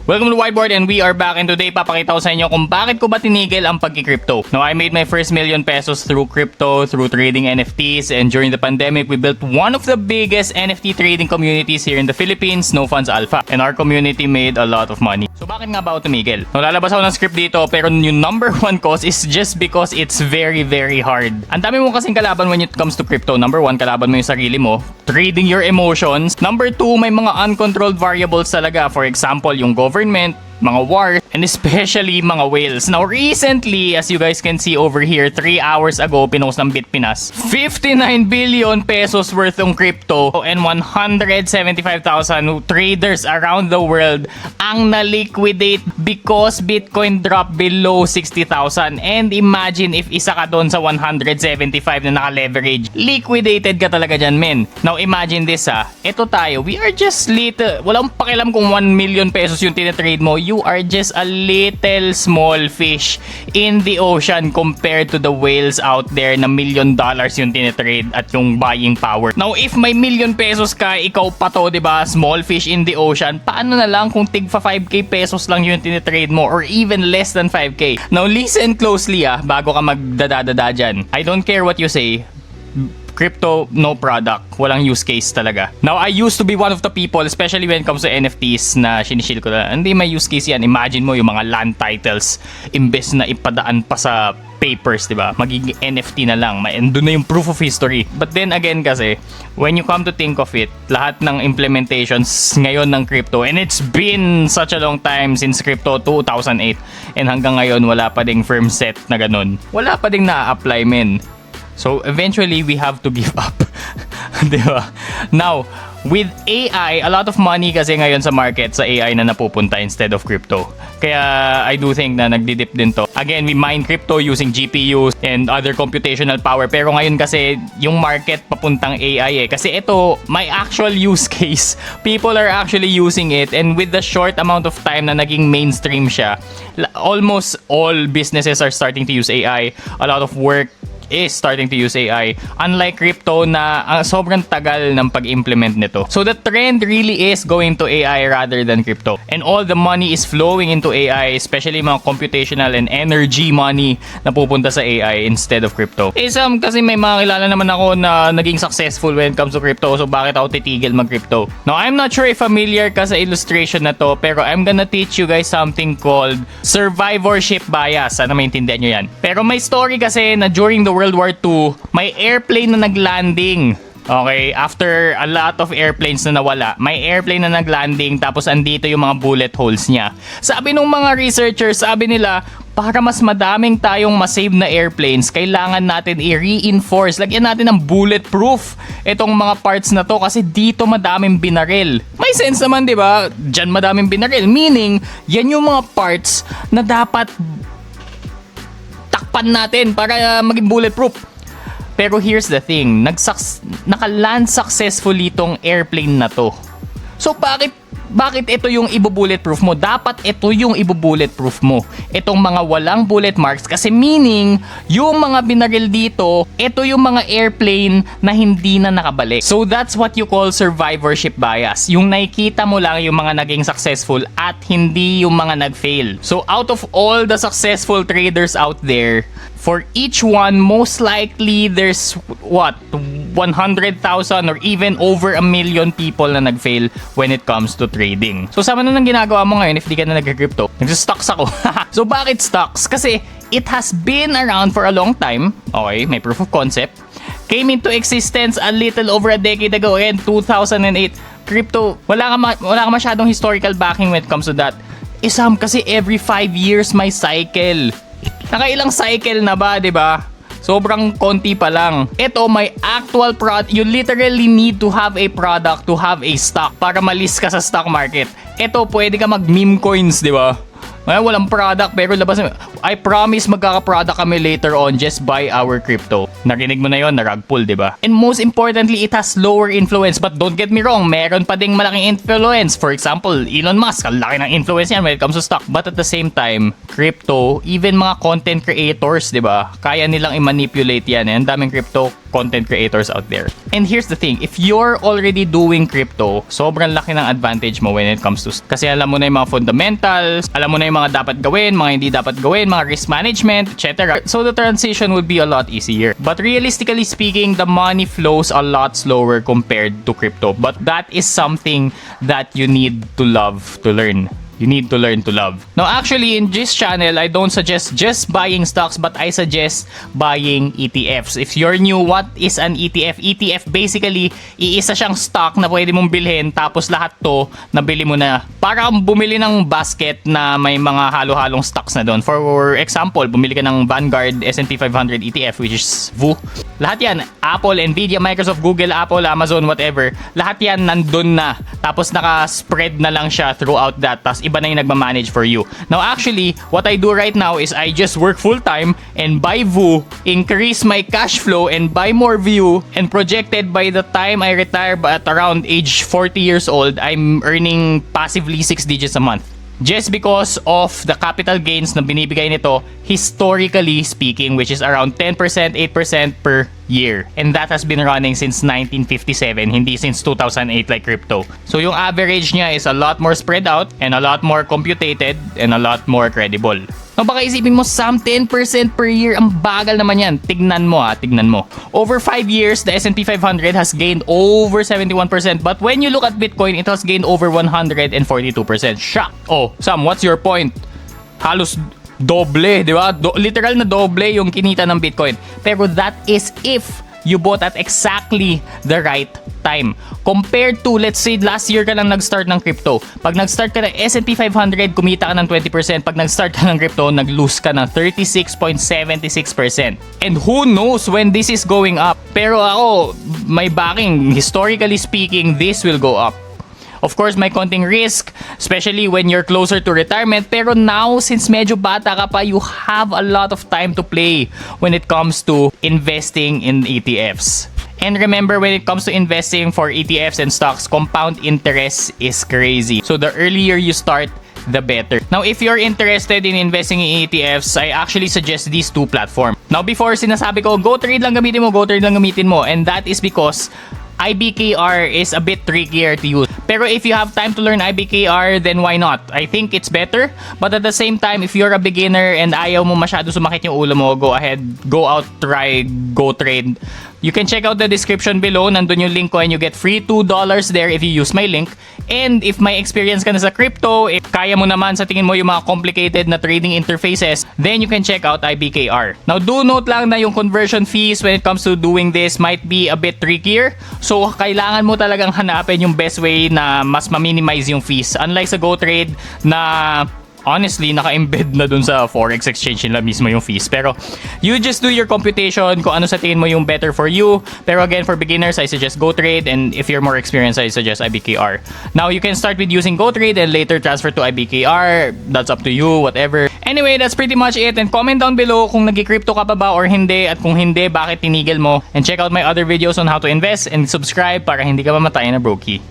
Welcome to Whiteboard and we are back, and today papakita ko sa inyo kung bakit ko ba tinigil ang pag-crypto. Now, I made my first ₱1,000,000 through crypto, through trading NFTs, and during the pandemic, we built one of the biggest NFT trading communities here in the Philippines, No Funds Alpha. And our community made a lot of money. So bakit nga ba ako tumigil? Now, lalabas ako ng script dito, pero yung number one cause is just because it's very, very hard. Ang dami mo kasing kalaban when it comes to crypto. Number one, kalaban mo yung sarili mo. Trading your emotions. Number two, may mga uncontrolled variables talaga. For example, yung government, mga wars, and especially mga whales. Now, recently, as you guys can see over here, 3 hours ago, pinost ng Bitpinas, 59 billion pesos worth ng crypto and 175,000 traders around the world ang na-liquidate because Bitcoin dropped below 60,000. And imagine if isa ka doon sa 175 na naka-leverage. Liquidated ka talaga dyan, men. Now, imagine this Ito tayo, we are just little, walang pakialam kung 1 million pesos yung tinatrade mo. You are just a little small fish in the ocean compared to the whales out there na $1 million yung tinitrade at yung buying power. Now, if may ₱1,000,000 ka, ikaw pa to, diba? Small fish in the ocean. Paano na lang kung tigpa 5K pesos lang yung tinitrade mo or even less than 5K? Now, listen closely bago ka magdadadada dyan. I don't care what you say. Crypto, no product. Walang use case talaga. Now, I used to be one of the people, especially when it comes to NFTs, na sinishil ko na, hindi may use case yan. Imagine mo yung mga land titles, imbes na ipadaan pa sa papers, diba? Magiging NFT na lang. And doon na yung proof of history. But then again kasi, when you come to think of it, lahat ng implementations ngayon ng crypto, and it's been such a long time since crypto 2008, and hanggang ngayon, wala pa ding firm set na ganun. Wala pa ding na-apply, men. So, eventually, we have to give up. Diba? Now, with AI, a lot of money kasi ngayon sa market sa AI na napupunta instead of crypto. Kaya, I do think na nagdidip din to. Again, we mine crypto using GPUs and other computational power. Pero ngayon kasi, yung market papuntang AI Kasi ito, may actual use case. People are actually using it. And with the short amount of time na naging mainstream siya, almost all businesses are starting to use AI. A lot of work is starting to use AI. Unlike crypto na sobrang tagal ng pag-implement nito. So the trend really is going to AI rather than crypto. And all the money is flowing into AI, especially mga computational and energy money na pupunta sa AI instead of crypto. Kasi may mga kilala naman ako na naging successful when it comes to crypto. So bakit ako titigil mag-crypto? Now, I'm not sure if familiar ka sa illustration na to, pero I'm gonna teach you guys something called survivorship bias. Sana maintindihan nyo yan. Pero may story kasi na during the World War II, may airplane na naglanding. Okay, after a lot of airplanes na nawala, may airplane na naglanding tapos andito yung mga bullet holes niya. Sabi ng mga researchers, sabi nila, para mas madaming tayong masave na airplanes, kailangan natin i-reinforce. Lagyan natin ng bulletproof itong mga parts na to kasi dito madaming binaril. May sense naman, di ba? Diyan madaming binaril. Meaning, yan yung mga parts na dapat takpan natin para maging bulletproof. Pero here's the thing, naka-land successfully tong airplane na to. So bakit ito yung ibu-bulletproof mo? Dapat ito yung ibu-bulletproof mo. Itong mga walang bullet marks kasi meaning yung mga binaril dito, ito yung mga airplane na hindi na nakabalik. So that's what you call survivorship bias. Yung nakikita mo lang yung mga naging successful at hindi yung mga nag-fail. So out of all the successful traders out there, for each one, most likely there's 100,000 or even over 1 million people na nag-fail when it comes to trading. So sama na nang ginagawa mo ngayon if di ka na nag-crypto? Nag-stocks ako. So bakit stocks? Kasi it has been around for a long time. Okay, may proof of concept. Came into existence a little over a decade ago and 2008. Crypto, wala ka masyadong historical backing when it comes to that. Kasi every 5 years may cycle. Nakailang cycle na ba, di ba? Sobrang konti pa lang. Ito, may actual product. You literally need to have a product to have a stock para malist ka sa stock market. Ito, pwede ka mag-meme coins, di ba? Walang product pero labas. I promise magkaka-product kami later on. Just buy our crypto. Narinig mo na yon, na rug pull, di ba? And most importantly, it has lower influence. But don't get me wrong, meron pa ding malaking influence. For example, Elon Musk, ang laki ng influence yan when it comes to stock. But at the same time, crypto, even mga content creators, di ba? Kaya nilang i-manipulate yan. Ang daming crypto content creators out there. And here's the thing, if you're already doing crypto, sobrang laki ng advantage mo when it comes to kasi alam mo na yung mga fundamentals, alam mo na yung mga dapat gawin, mga hindi dapat gawin, mga risk management, etc. So the transition would be a lot easier. But realistically speaking, the money flows a lot slower compared to crypto. But that is something that you need to love to learn. You need to learn to love. Now, actually, in this channel, I don't suggest just buying stocks, but I suggest buying ETFs. If you're new, what is an ETF? ETF, basically, iisa siyang stock na pwede mong bilhin, tapos lahat to, nabili mo na. Para kang bumili ng basket na may mga halo-halong stocks na doon. For example, bumili ka ng Vanguard S&P 500 ETF, which is VU. Lahat yan, Apple, Nvidia, Microsoft, Google, Apple, Amazon, whatever. Lahat yan nandun na. Tapos naka-spread na lang siya throughout that. Tapos iba na yung nagmamanage for you. Now actually, what I do right now is I just work full-time and buy VU, increase my cash flow and buy more VU, and projected by the time I retire at around age 40 years old, I'm earning passively 6 digits a month. Just because of the capital gains na binibigay nito, historically speaking, which is around 10%, 8% per year. And that has been running since 1957, hindi since 2008 like crypto. So yung average niya is a lot more spread out and a lot more computated and a lot more credible. Now baka isipin mo, Sam, 10% per year, ang bagal naman yan. Tignan mo tignan mo. Over 5 years, the S&P 500 has gained over 71%. But when you look at Bitcoin, it has gained over 142%. Shock! Oh, Sam, what's your point? Halos doble, di ba? Literal na doble yung kinita ng Bitcoin. Pero that is if you bought at exactly the right time. Compared to, let's say, last year ka lang nag-start ng crypto. Pag nag-start ka ng S&P 500, kumita ka ng 20%. Pag nag-start ka ng crypto, nag-lose ka ng 36.76%. And who knows when this is going up? Pero ako, may backing. Historically speaking, this will go up. Of course, may konting risk, especially when you're closer to retirement. Pero now, since medyo bata ka pa, you have a lot of time to play when it comes to investing in ETFs. And remember, when it comes to investing for ETFs and stocks, compound interest is crazy. So the earlier you start, the better. Now, if you're interested in investing in ETFs, I actually suggest these two platforms. Now, before sinasabi ko, GoTrade lang gamitin mo, GoTrade lang gamitin mo. And that is because IBKR is a bit trickier to use. Pero if you have time to learn IBKR, then why not? I think it's better. But at the same time, if you're a beginner and ayaw mo masyado sumakit yung ulo mo, go ahead, go out, try GoTrade. You can check out the description below. Nandun yung link ko and you get free $2 there if you use my link. And if may experience ka na sa crypto, if kaya mo naman sa tingin mo yung mga complicated na trading interfaces, then you can check out IBKR. Now, do note lang na yung conversion fees when it comes to doing this might be a bit trickier. So, kailangan mo talagang hanapin yung best way na mas ma-minimize yung fees. Unlike sa GoTrade na honestly, naka-embed na dun sa Forex exchange nila mismo yung fees. Pero, you just do your computation kung ano sa tingin mo yung better for you. Pero again, for beginners, I suggest GoTrade. And if you're more experienced, I suggest IBKR. Now, you can start with using GoTrade and later transfer to IBKR. That's up to you, whatever. Anyway, that's pretty much it. And comment down below kung nag-crypto ka pa ba or hindi. At kung hindi, bakit tinigil mo. And check out my other videos on how to invest. And subscribe para hindi ka mamatay na brokey.